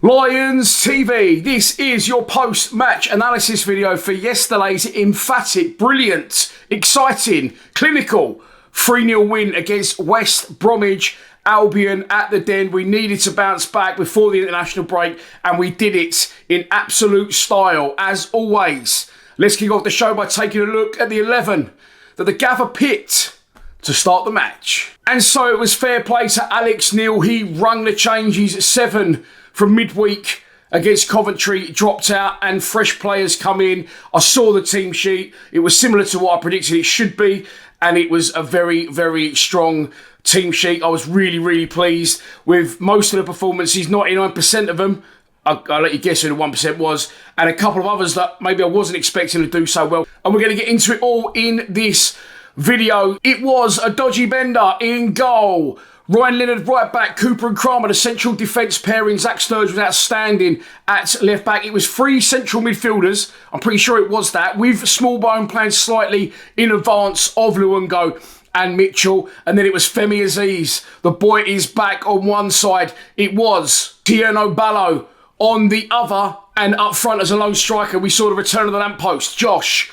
Lions TV, this is your post-match analysis video for yesterday's emphatic, brilliant, exciting, clinical 3-0 win against West Bromwich Albion at the Den. We needed to bounce back before the international break and we did it in absolute style, as always. Let's kick off the show by taking a look at the 11 that the Gaffer picked to start the match. And so it was fair play to Alex Neil. He rung the changes. 7 from midweek against Coventry dropped out and fresh players come in. I saw the team sheet. It was similar to what I predicted it should be, and it was a very, very strong team sheet. I was really, really pleased with most of the performances, 99% of them. I'll let you guess who the 1% was, and a couple of others that maybe I wasn't expecting to do so well. And we're going to get into it all in this video. It was a dodgy bender in goal. Ryan Leonard right back, Cooper and Kramer, the central defence pairing. Zach Sturge was outstanding at left back. It was 3 central midfielders, I'm pretty sure it was that, with Smallbone playing slightly in advance of Luongo and Mitchell. And then it was Femi Aziz. The boy is back on one side. It was Tierno Ballo on the other, and up front as a lone striker, we saw the return of the lamppost. Josh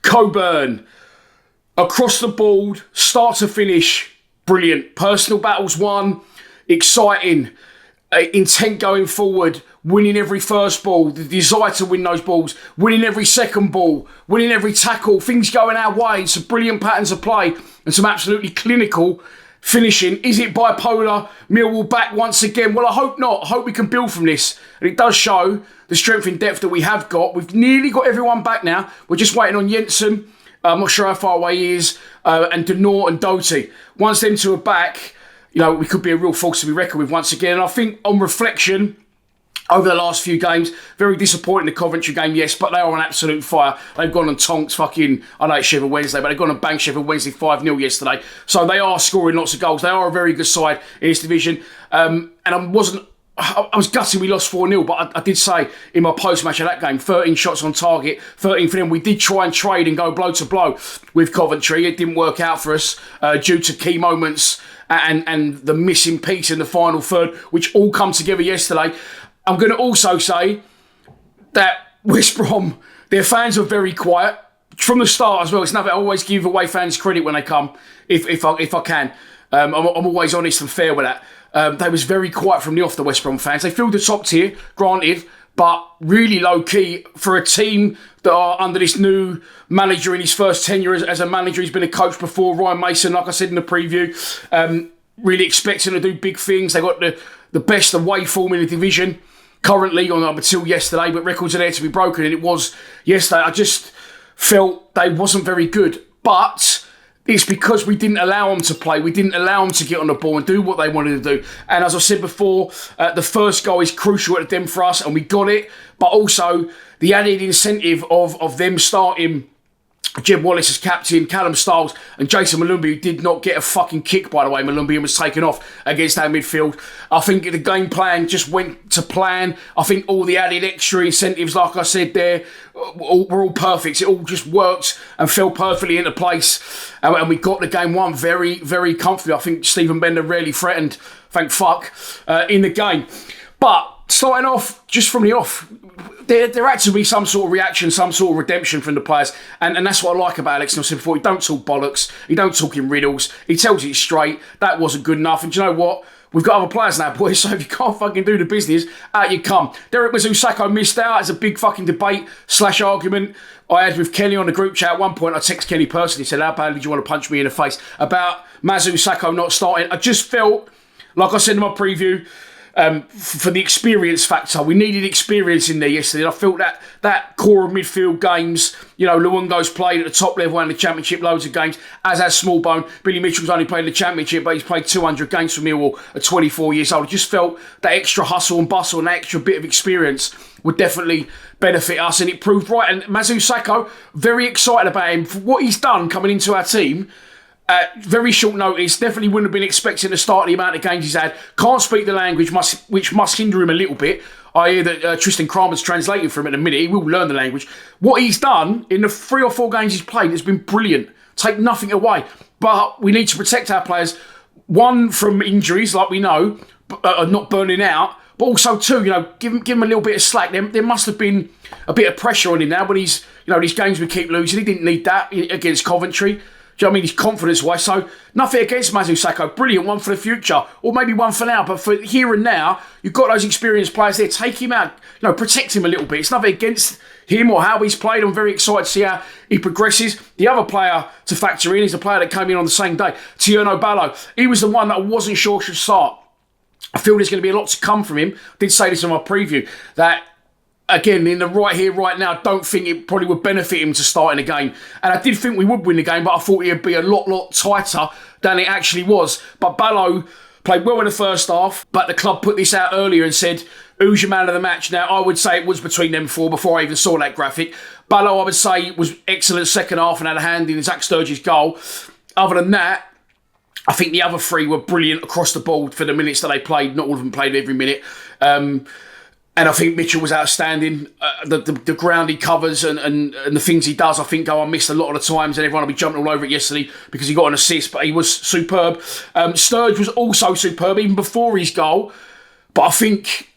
Coburn. Across the board, start to finish, brilliant. Personal battles won, exciting, intent going forward, winning every first ball, the desire to win those balls, winning every second ball, winning every tackle, things going our way, some brilliant patterns of play and some absolutely clinical finishing. Is it bipolar? Millwall back once again? Well, I hope not. I hope we can build from this. And it does show the strength in depth that we have got. We've nearly got everyone back now. We're just waiting on Jensen. I'm not sure how far away he is, and Denor and Doty. Once them two are back, you know, we could be a real force to be reckoned with once again. And I think on reflection, over the last few games, very disappointing the Coventry game, yes, but they are on absolute fire. They've gone on tonks fucking, I know it's Sheffield Wednesday, but they've gone on bang Sheffield Wednesday 5-0 yesterday. So they are scoring lots of goals. They are a very good side in this division. And I was gutted we lost 4-0, but I did say in my post-match of that game, 13 shots on target, 13 for them. We did try and trade and go blow to blow with Coventry. It didn't work out for us due to key moments and the missing piece in the final third, which all come together yesterday. I'm going to also say that West Brom, their fans are very quiet from the start as well. It's nothing. I always give away fans credit when they come, if I can. I'm always honest and fair with that. They was very quiet from the off, the West Brom fans. They filled the top tier, granted, but really low-key for a team that are under this new manager in his first tenure as a manager. He's been a coach before, Ryan Mason, like I said in the preview. Really expecting to do big things. They got the best away form in the division currently, on up until yesterday, but records are there to be broken, and it was yesterday. I just felt they wasn't very good, but it's because we didn't allow them to play. We didn't allow them to get on the ball and do what they wanted to do. And as I said before, the first goal is crucial at the Den for us, and we got it. But also the added incentive of them starting Jeb Wallace as captain, Callum Stiles and Jason Malumbi, who did not get a fucking kick, by the way. Malumbi was taken off against our midfield. I think the game plan just went to plan. I think all the added extra incentives, like I said there, were all perfect. It all just worked and fell perfectly into place. And we got the game won very, very comfortably. I think Stephen Bender rarely threatened, thank fuck, in the game. But starting off, just from the off, there had to be some sort of reaction, some sort of redemption from the players. And that's what I like about Alex. And I said before, he don't talk bollocks. He don't talk in riddles. He tells it straight. That wasn't good enough. And do you know what? We've got other players now, boys. So if you can't fucking do the business, out you come. Derek Mazzou-Sakho missed out. It's a big fucking debate / argument I had with Kenny on the group chat. At one point, I texted Kenny personally, said, how badly do you want to punch me in the face? About Mazzou-Sakho not starting. I just felt, like I said in my preview, for the experience factor. We needed experience in there yesterday. I felt that core of midfield games, you know, Luongo's played at the top level and the Championship loads of games, as has Smallbone. Billy Mitchell's only played in the Championship, but he's played 200 games for Millwall at 24 years old. I just felt that extra hustle and bustle and that extra bit of experience would definitely benefit us, and it proved right. And Mazzou-Sakho, very excited about him for what he's done coming into our team. Very short notice, definitely wouldn't have been expecting to start the amount of games he's had. Can't speak the language, which must hinder him a little bit. I hear that Tristan Kramer's translating for him in a minute. He will learn the language. What he's done in the 3 or 4 games he's played has been brilliant. Take nothing away. But we need to protect our players. One, from injuries, like we know, not burning out. But also, too, give him a little bit of slack. There must have been a bit of pressure on him now when these games we keep losing. He didn't need that against Coventry. Do you know what I mean? His confidence-wise. So, nothing against Mazu Sako. Brilliant, one for the future. Or maybe one for now. But for here and now, you've got those experienced players there. Take him out. Protect him a little bit. It's nothing against him or how he's played. I'm very excited to see how he progresses. The other player to factor in is the player that came in on the same day, Tierno Ballo. He was the one that I wasn't sure should start. I feel there's going to be a lot to come from him. I did say this in my preview, that again, in the right here, right now, I don't think it probably would benefit him to start in a game. And I did think we would win the game, but I thought it'd be a lot tighter than it actually was. But Ballo played well in the first half, but the club put this out earlier and said, who's your man of the match? Now, I would say it was between them four before I even saw that graphic. Ballo, I would say, was excellent second half and had a hand in Zach Sturge's goal. Other than that, I think the other three were brilliant across the board for the minutes that they played. Not all of them played every minute. And I think Mitchell was outstanding. The ground he covers and the things he does, I think, go unmissed a lot of the times, and everyone will be jumping all over it yesterday because he got an assist, but he was superb. Sturge was also superb, even before his goal. But I think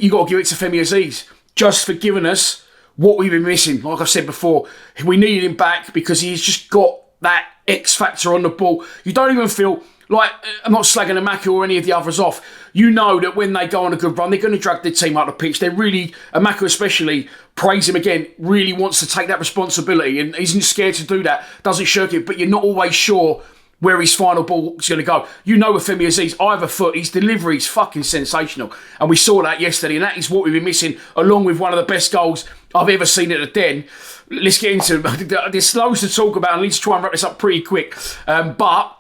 you got to give it to Femi Aziz, just for giving us what we've been missing. Like I said before, we needed him back because he's just got that X factor on the ball. You don't even feel like, I'm not slagging Amaka or any of the others off. You know that when they go on a good run, they're going to drag the team up the pitch. They're really, Amaka especially, praise him again, really wants to take that responsibility and isn't scared to do that, doesn't shirk it, but you're not always sure where his final ball is going to go. You know with Femi Aziz, either foot, his delivery is fucking sensational. And we saw that yesterday, and that is what we've been missing, along with one of the best goals I've ever seen at the Den. Let's get into it. There's loads to talk about, and I need to try and wrap this up pretty quick. But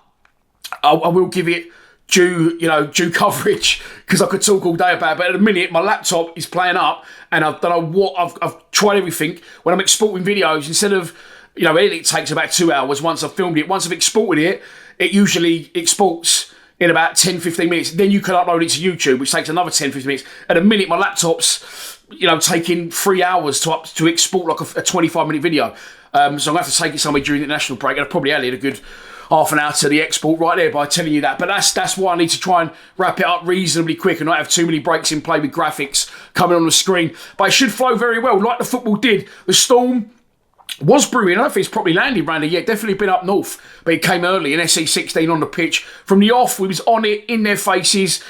I will give it due coverage, because I could talk all day about it. But at the minute, my laptop is playing up, and I don't know what, I've tried everything. When I'm exporting videos, instead of, it takes about 2 hours once I've filmed it. Once I've exported it, it usually exports in about 10-15 minutes. Then you can upload it to YouTube, which takes another 10-15 minutes. At the minute, my laptop's, taking 3 hours to export like a 25-minute video. So I'm going to have to take it somewhere during the national break, and I've probably added a good half an hour to the export right there by telling you that. But that's why I need to try and wrap it up reasonably quick and not have too many breaks in play with graphics coming on the screen. But it should flow very well, like the football did. The Storm was brewing. I don't think it's probably landed around here yet. Definitely been up north, but it came early in SE16 on the pitch. From the off, we was on it, in their faces,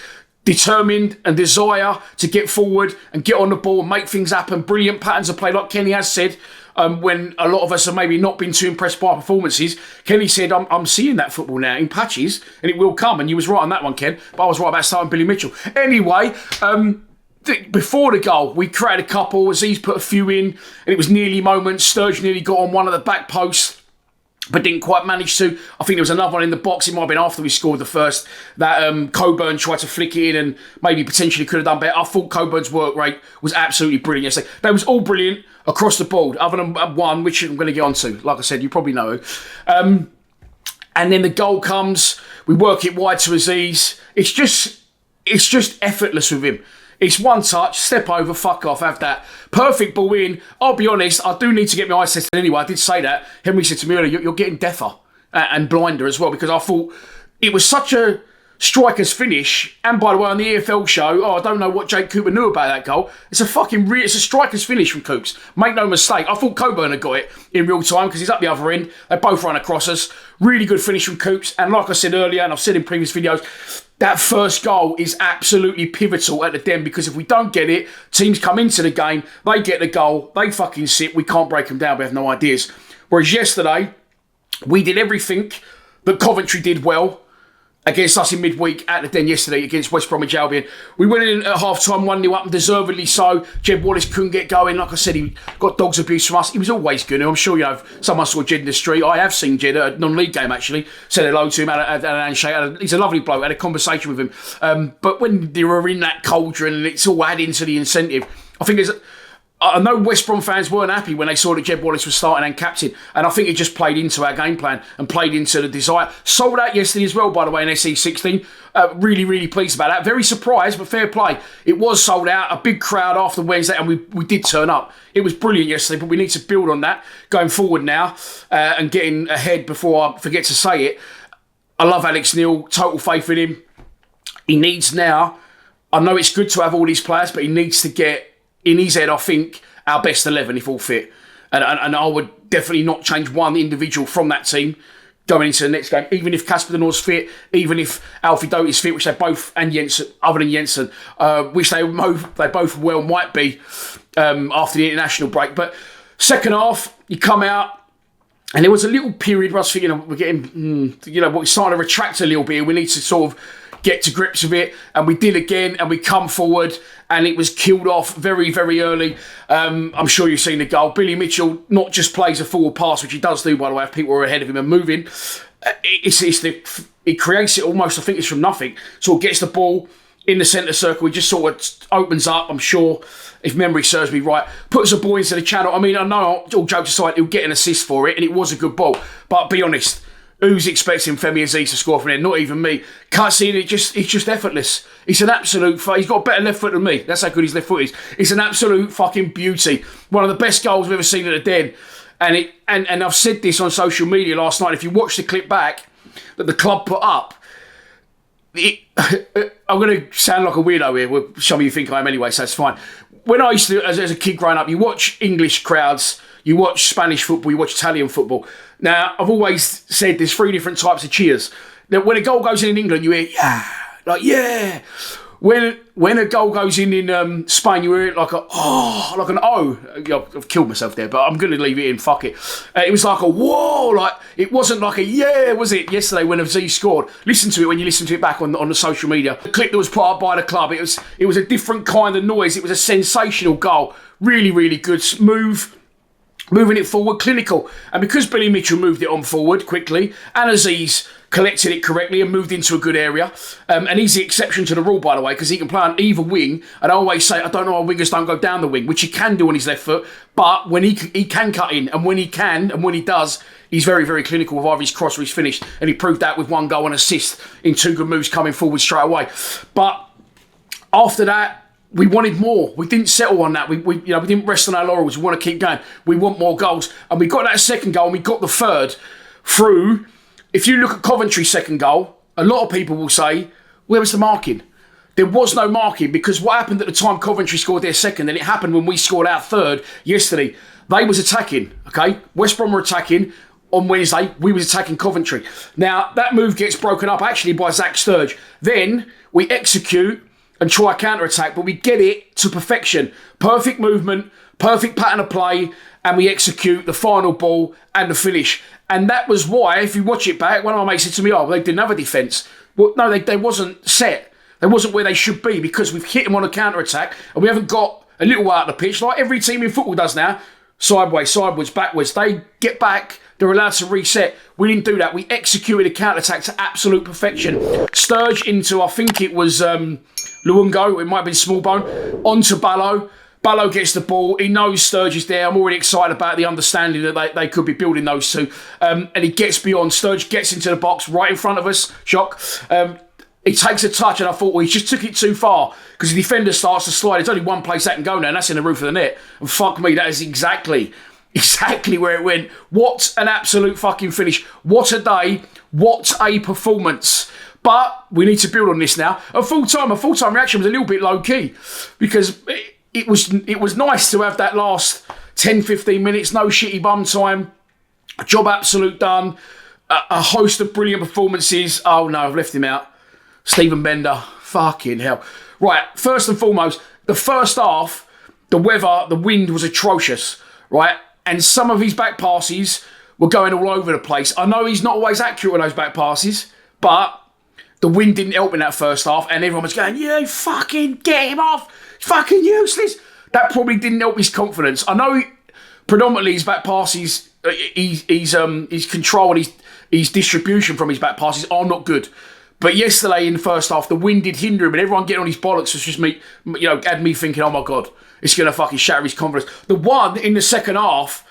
determined and desire to get forward and get on the ball and make things happen. Brilliant patterns of play, like Kenny has said. When a lot of us have maybe not been too impressed by our performances, Kenny said, I'm seeing that football now in patches, and it will come. And you was right on that one, Ken, but I was right about starting Billy Mitchell. Anyway, before the goal, we created a couple. Aziz put a few in, and it was nearly moments. Sturge nearly got on one of the back posts, but didn't quite manage to. I think there was another one in the box. It might have been after we scored the first, that Coburn tried to flick it in and maybe potentially could have done better. I thought Coburn's work rate was absolutely brilliant yesterday. They was all brilliant across the board, other than one, which I'm going to get onto. Like I said, you probably know. And then the goal comes. We work it wide to Aziz. It's just effortless with him. It's one touch, step over, fuck off, have that. Perfect ball in. I'll be honest, I do need to get my eyes tested anyway. I did say that. Henry said to me earlier, you're getting deafer and blinder as well, because I thought it was such a striker's finish. And by the way, on the EFL show, I don't know what Jake Cooper knew about that goal. It's a striker's finish from Coops. Make no mistake. I thought Coburn had got it in real time because he's up the other end. They both run across us. Really good finish from Coops. And like I said earlier, and I've said in previous videos, that first goal is absolutely pivotal at the Den, because if we don't get it, teams come into the game, they get the goal, they fucking sit, we can't break them down, we have no ideas. Whereas yesterday, we did everything that Coventry did well against us in midweek at the Den yesterday against West Bromwich Albion. We went in at half-time 1-0 up, and deservedly so. Jed Wallace couldn't get going. Like I said, he got dog's abuse from us. He was always good. I'm sure someone saw Jed in the street. I have seen Jed at a non-league game, actually. Said hello to him, had an handshake. He's a lovely bloke. Had a conversation with him. But when they were in that cauldron and it's all adding to the incentive, I think I know West Brom fans weren't happy when they saw that Jed Wallace was starting and captain, and I think it just played into our game plan and played into the desire. Sold out yesterday as well, by the way, in SE16. Really, really pleased about that. Very surprised, but fair play. It was sold out, a big crowd after Wednesday, and we did turn up. It was brilliant yesterday, but we need to build on that going forward now and getting ahead before I forget to say it. I love Alex Neil, total faith in him. He needs now I know it's good to have all these players, but he needs to get, in his head, I think, our best 11 if all fit. And I would definitely not change one individual from that team going into the next game, even if Casper De Norre's fit, even if Alfie Doty's fit, which they both, and Jensen, other than Jensen, which they both well might be after the international break. But second half, you come out, and there was a little period where I was thinking, we're getting, we're starting to retract a little bit. We need to sort of get to grips with it. And we did again, and we come forward, and it was killed off very, very early. I'm sure you've seen the goal. Billy Mitchell not just plays a forward pass, which he does do, by the way, if people are ahead of him and moving. It creates it almost, I think it's from nothing. Sort of gets the ball in the centre circle. He just sort of opens up, I'm sure, if memory serves me right, puts a ball into the channel. I mean, I know, all jokes aside, he'll get an assist for it, and it was a good ball. But be honest, who's expecting Femi Aziz to score from there? Not even me. Can't see it. It's just effortless. It's an absolute. He's got a better left foot than me. That's how good his left foot is. It's an absolute fucking beauty. One of the best goals we've ever seen at the Den. And I've said this on social media last night. If you watch the clip back that the club put up, I'm going to sound like a weirdo here. Well, some of you think I am anyway, so it's fine. When I used to, as a kid growing up, you watch English crowds, you watch Spanish football, you watch Italian football. Now, I've always said there's three different types of cheers. Now, when a goal goes in England, you hear, yeah, like, yeah. When a goal goes in Spain, you hear it like an O. I've killed myself there, but I'm going to leave it in, fuck it. It was like a whoa, like, it wasn't like a yeah, was it, yesterday when Aziz scored? Listen to it when you listen to it back on the social media. The clip that was put up by the club, it was a different kind of noise. It was a sensational goal. Really, really good. Moving it forward, clinical. And because Billy Mitchell moved it on forward quickly, and Aziz collected it correctly and moved into a good area, and he's the exception to the rule, by the way, because he can play on either wing. And I always say, I don't know why wingers don't go down the wing, which he can do on his left foot, but when he can cut in, and when he can, and when he does, he's very, very clinical with either his cross or his finish. And he proved that with one goal and assist in two good moves coming forward straight away. But after that, we wanted more. We didn't settle on that. We didn't rest on our laurels. We want to keep going. We want more goals. And we got that second goal and we got the third through. If you look at Coventry's second goal, a lot of people will say, where was the marking? There was no marking, because what happened at the time Coventry scored their second, and it happened when we scored our third yesterday, they was attacking, okay? West Brom were attacking. On Wednesday, we was attacking Coventry. Now, that move gets broken up actually by Zach Sturge. Then we execute and try a counter-attack, but we get it to perfection. Perfect movement, perfect pattern of play, and we execute the final ball and the finish. And that was why, if you watch it back, one of my mates said to me, they didn't have a defence. Well, no, they wasn't set. They wasn't where they should be, because we've hit them on a counter-attack, and we haven't got a little way out of the pitch, like every team in football does now. Sideways, backwards. They get back, they're allowed to reset. We didn't do that. We executed a counter-attack to absolute perfection. Sturge into, I think it was Luongo, it might have been Smallbone, onto Ballo. Ballo gets the ball. He knows Sturge is there. I'm already excited about the understanding that they could be building those two. And he gets beyond. Sturge gets into the box right in front of us. Shock. He takes a touch, and I thought, well, he just took it too far, because the defender starts to slide. There's only one place that can go now, and that's in the roof of the net. And fuck me, that is exactly where it went. What an absolute fucking finish. What a day. What a performance. But we need to build on this now. A full-time reaction was a little bit low-key, because it was nice to have that last 10, 15 minutes, no shitty bum time. Job absolute done. A host of brilliant performances. Oh no, I've left him out. Stephen Bender. Fucking hell. Right, first and foremost, the first half, the weather, the wind was atrocious, right? And some of his back passes were going all over the place. I know he's not always accurate on those back passes, but the wind didn't help in that first half, and everyone was going, yeah, fucking get him off. He's fucking useless. That probably didn't help his confidence. I know predominantly his back passes, his control and his distribution from his back passes are not good. But yesterday in the first half, the wind did hinder him, and everyone getting on his bollocks was just had me thinking, oh my God, it's going to fucking shatter his confidence. The one in the second half,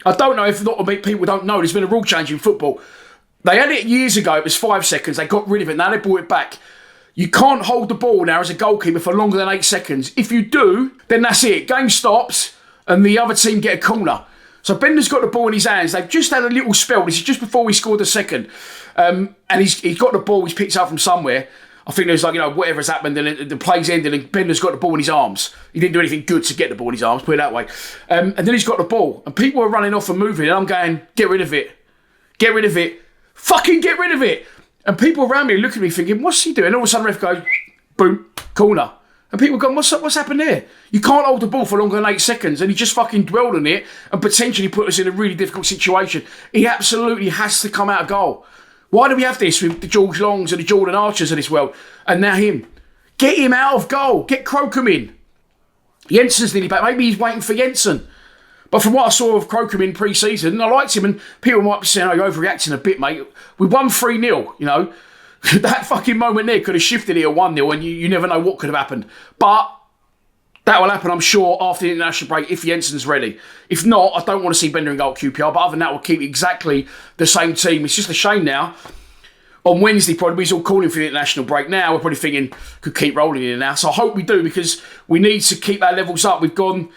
I don't know if a lot of people don't know, there's been a rule change in football. They had it years ago, it was 5 seconds, they got rid of it, now they brought it back. You can't hold the ball now as a goalkeeper for longer than 8 seconds. If you do, then that's it. Game stops, and the other team get a corner. So Bender's got the ball in his hands. They've just had a little spell. This is just before we scored the second. And he's got the ball. He's picked up from somewhere. I think there's like, you know, whatever's happened, and the play's ended, and Bender's got the ball in his arms. He didn't do anything good to get the ball in his arms, put it that way. And then he's got the ball, and people are running off and moving, and I'm going, get rid of it. Get rid of it. Fucking get rid of it. And people around me are looking at me thinking, what's he doing? And all of a sudden, the ref goes, boom, corner. And people go, what's happened there? You can't hold the ball for longer than 8 seconds. And he just fucking dwelled on it and potentially put us in a really difficult situation. He absolutely has to come out of goal. Why do we have this with the George Longs and the Jordan Archers of this world? And now him. Get him out of goal. Get Crocombe in. Jensen's nearly back. Maybe he's waiting for Jensen. But from what I saw of Crocombe in pre-season, I liked him. And people might be saying, oh, you're overreacting a bit, mate. We won 3-0, you know. That fucking moment there could have shifted it at 1-0, and you never know what could have happened. But that will happen, I'm sure, after the international break if Jensen's ready. If not, I don't want to see Bender in goal at QPR. But other than that, we'll keep exactly the same team. It's just a shame now. On Wednesday, probably, he's all calling for the international break now. We're probably thinking, could keep rolling in now. So I hope we do, because we need to keep our levels up. We've gone...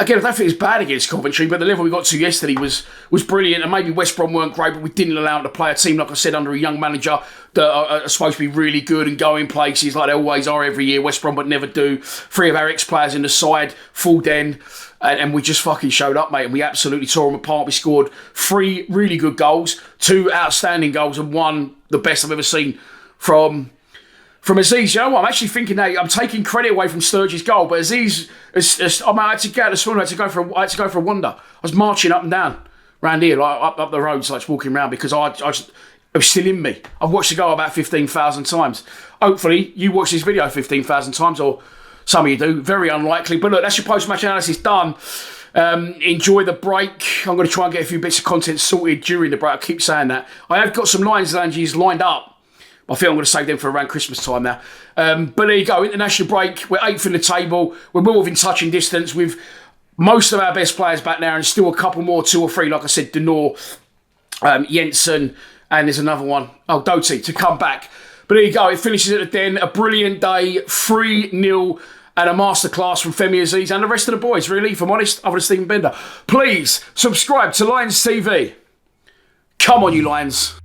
Again, I don't think it's bad against Coventry, but the level we got to yesterday was brilliant. And maybe West Brom weren't great, but we didn't allow them to play a team, like I said, under a young manager that are supposed to be really good and going places like they always are every year. West Brom but never do. 3 of our ex-players in the side, full den. And we just fucking showed up, mate. And we absolutely tore them apart. We scored 3 really good goals, 2 outstanding goals, and 1, the best I've ever seen from Aziz. You know what? I'm actually thinking now, I'm taking credit away from Sturge's goal, but Aziz, I had to get out of the swim, I had to go for a wander. I was marching up and down around here, like up the roads, like walking around, because it was still in me. I've watched the goal about 15,000 times. Hopefully, you watch this video 15,000 times, or some of you do. Very unlikely. But look, that's your post-match analysis done. Enjoy the break. I'm going to try and get a few bits of content sorted during the break. I keep saying that. I have got some Lions Lounges lined up. I think I'm going to save them for around Christmas time now. But there you go, international break. We're 8th in the table. We're more within touching distance with most of our best players back now, and still a couple more, 2 or 3, like I said, Denor, Jensen, and there's another one, Doty, to come back. But there you go, it finishes at the Den. A brilliant day, 3-0, and a masterclass from Femi Aziz and the rest of the boys, really, if I'm honest, other than Stephen Bender. Please subscribe to Lions TV. Come on, you Lions.